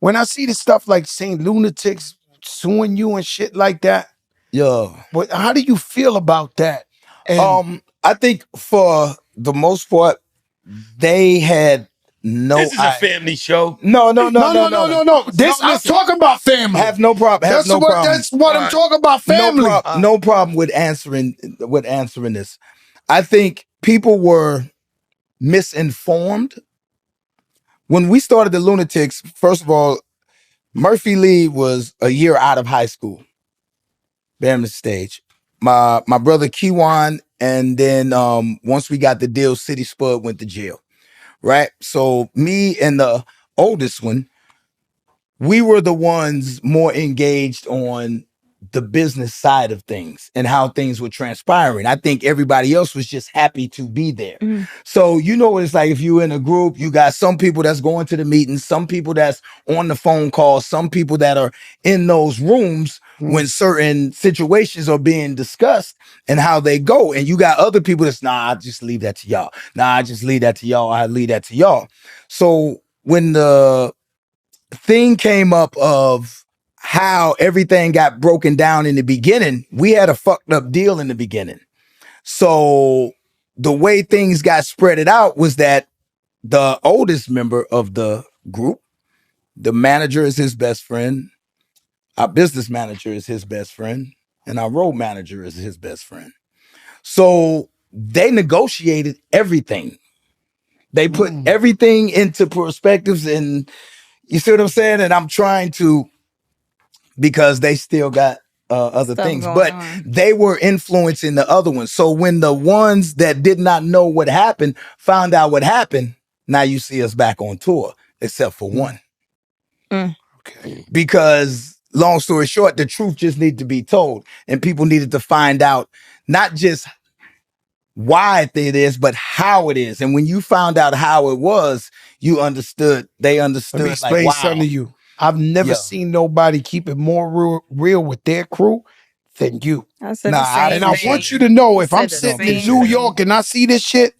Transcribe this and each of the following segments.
when I see the stuff like St. Lunatics suing you and shit like that, but how do you feel about that? And I think for the most part, they had no. This is a family show. No. This I'm talking about family. Have no problem. That's what I'm talking about. Family. No problem with answering this. I think people were misinformed. When we started the Lunatics, first of all, Murphy Lee was a year out of high school. Bam the stage. My brother Kiwan, and then once we got the deal, City Spud went to jail. Right? So me and the oldest one, we were the ones more engaged on the business side of things and how things were transpiring. I think everybody else was just happy to be there. So you know what it's like if you're in a group, you got some people that's going to the meetings, some people that's on the phone calls, some people that are in those rooms when certain situations are being discussed and how they go. And you got other people that's, I just leave that to y'all. I just leave that to y'all. I leave that to y'all. So when the thing came up of how everything got broken down in the beginning, we had a fucked up deal in the beginning. So the way things got spreaded out was that the oldest member of the group, the manager is his best friend, our business manager is his best friend, and our road manager is his best friend. So they negotiated everything. They put everything into perspectives, and you see what I'm saying? And I'm trying to, because they still got other things, but they were influencing the other ones. So when the ones that did not know what happened found out what happened, now you see us back on tour, except for one. Okay. Because long story short, the truth just needed to be told, and people needed to find out not just why it is, but how it is. And when you found out how it was, you understood. They understood. Let me explain something to you. I've never seen nobody keep it more real with their crew than you. I want you to know, if I'm sitting in New York and I see this shit,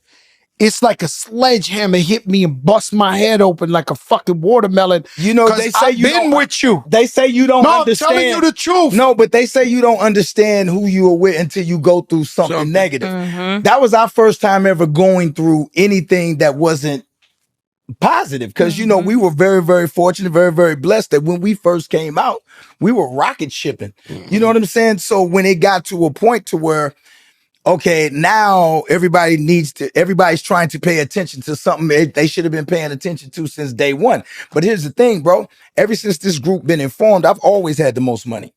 it's like a sledgehammer hit me and bust my head open like a fucking watermelon. You know, they say I've been with you. They say you don't understand. I'm telling you the truth. No, but they say you don't understand who you are with until you go through something negative. That was our first time ever going through anything that wasn't positive, because you know, we were very, very fortunate, very, very blessed that when we first came out, we were rocket shipping. You know what I'm saying? So when it got to a point to where, okay, now everybody's trying to pay attention to something they should have been paying attention to since day one. But here's the thing, bro. Ever since this group been informed, I've always had the most money.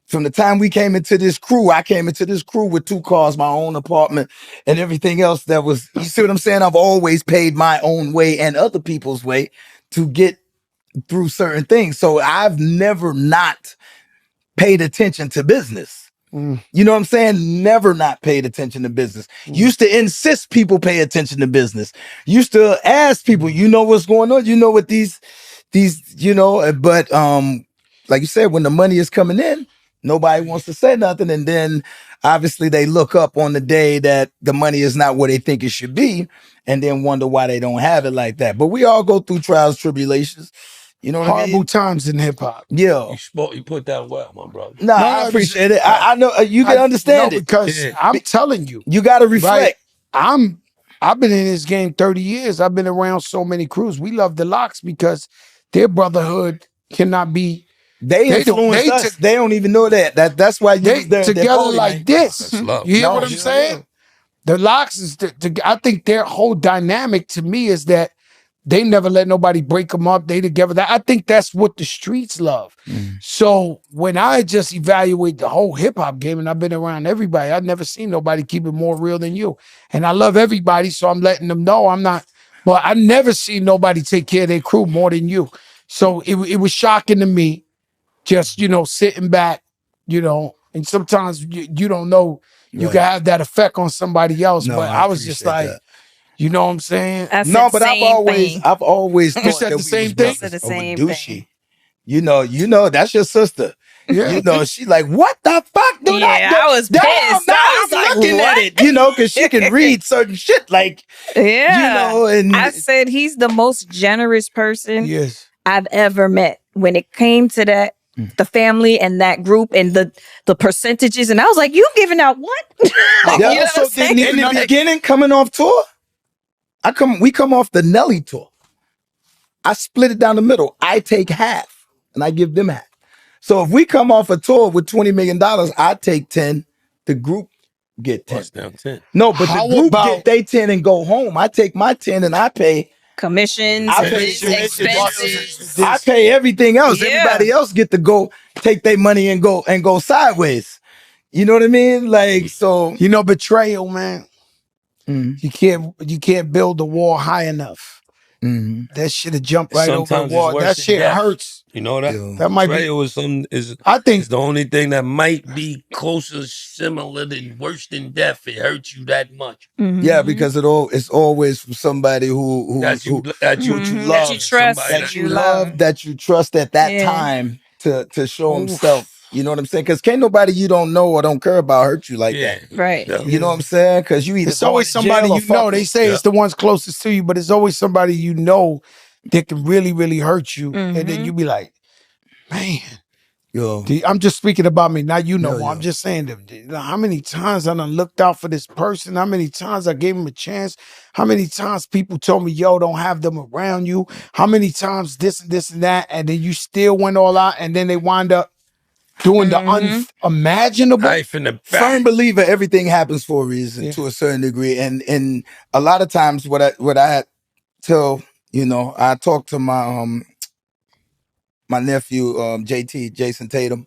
From the time we came into this crew, I came into this crew with 2 cars, my own apartment, and everything else that was, you see what I'm saying? I've always paid my own way and other people's way to get through certain things. So I've never not paid attention to business. You know what I'm saying? Never not paid attention to business. Used to insist people pay attention to business. Used to ask people, you know what's going on? You know what these, you know, but like you said, when the money is coming in, nobody wants to say nothing. And then obviously they look up on the day that the money is not what they think it should be, and then wonder why they don't have it like that. But we all go through trials, tribulations. You know what I mean? Horrible times in hip hop. You put that well, my brother. No, I appreciate it. I know you can understand it. Because I'm telling you. You got to reflect. Right? I've been in this game 30 years. I've been around so many crews. We love the Locks because their brotherhood cannot be. They influence us. They don't even know that. That's why they together like this. You hear what I'm saying? The Locks is. I think their whole dynamic to me is that they never let nobody break them up. They together. I think that's what the streets love. So when I just evaluate the whole hip hop game, and I've been around everybody, I've never seen nobody keep it more real than you. And I love everybody, so I'm letting them know I'm not. But I never seen nobody take care of their crew more than you. So it was shocking to me, just sitting back, and sometimes you don't know you can have that effect on somebody else. No, but I was just like. That. You know what I'm saying? No, but I've always thought that the same thing. The same thing. You know, that's your sister. Yeah. You know, she like, what the fuck? I was pissed. I was looking at it, because she can read certain shit. Like, and I said he's the most generous person. Yes. I've ever met when it came to that, the family and that group and the percentages. And I was like, you giving out what? Yeah, You know what so I'm saying? in the beginning, coming off tour, we come off the Nelly tour. I split it down the middle. I take half and I give them half. So if we come off a tour with $20 million, I take 10. The group get 10. Bust down 10. No, but How the group about- get they 10 and go home. I take my 10 and I pay. Commissions, I pay expenses. I pay everything else. Yeah. Everybody else get to go take their money and go sideways. You know what I mean? Like, so You know, betrayal, man. You can't build the wall high enough. That shit'll jump right over the Sometimes it's wall. worse That than shit death. hurts. You know that? Yeah. That might be. Betrayal is I think is the only thing that might be closer, similar than worse than death. It hurts you that much. yeah, because it's always from somebody who That you love, That you trust, somebody that you love, that you trust at that time to show himself. You know what I'm saying? Because can't nobody you don't know or don't care about hurt you like Yeah. that. Right. Yeah. You know what I'm saying? Because you either it's always going to jail somebody or you know. fuck They them. say it's the ones closest to you, but it's always somebody you know that can really, really hurt you. And then you be like, man. Yo. I'm just speaking about me. Now you know. Yo. I'm just saying that how many times I done looked out for this person. How many times I gave him a chance. How many times people told me, yo, don't have them around you. How many times this and that. And then you still went all out. And then they wind up doing the unimaginable. Knife in the back. Firm believer, everything happens for a reason to a certain degree. And a lot of times what I tell, I talk to my nephew, JT, Jason Tatum,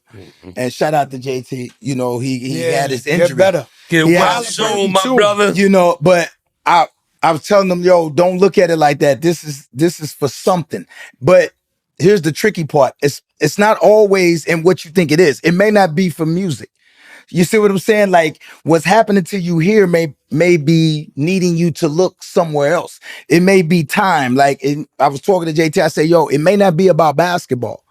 and shout out to JT. He had his injury. Get better. Get well soon, my brother. But I was telling them, yo, don't look at it like that. This is for something. But here's the tricky part. It's not always in what you think it is. It may not be for music. You see what I'm saying? Like what's happening to you here may be needing you to look somewhere else. It may be time. Like I was talking to JT. I said, yo, it may not be about basketball.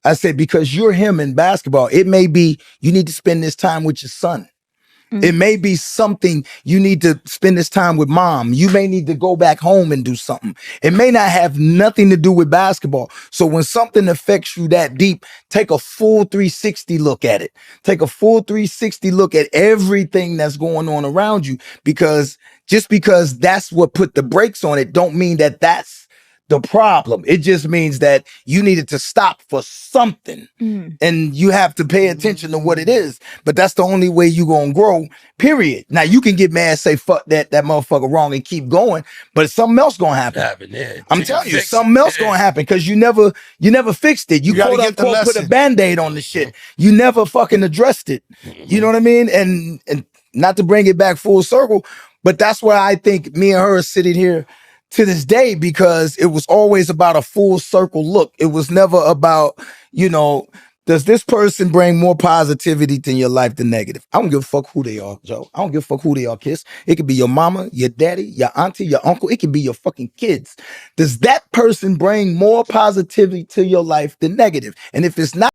I said, because you're him in basketball. It may be you need to spend this time with your son. It may be something you need to spend this time with mom. You may need to go back home and do something. It may not have nothing to do with basketball. So when something affects you that deep, take a full 360 look at it. Take a full 360 look at everything that's going on around you, because just because that's what put the brakes on it don't mean that that's the problem. It just means that you needed to stop for something and you have to pay attention to what it is. But that's the only way you gonna grow, period. Now you can get mad, say fuck that motherfucker wrong and keep going, but something else gonna happen. I'm telling you, something else gonna happen because you never fixed it. You quote unquote put a Band-Aid on the shit. You never fucking addressed it. You know what I mean? And not to bring it back full circle, but that's why I think me and her are sitting here to this day, because it was always about a full circle look. It was never about, does this person bring more positivity to your life than negative? I don't give a fuck who they are, Joe. I don't give a fuck who they are, Kiss. It could be your mama, your daddy, your auntie, your uncle. It could be your fucking kids. Does that person bring more positivity to your life than negative? And if it's not,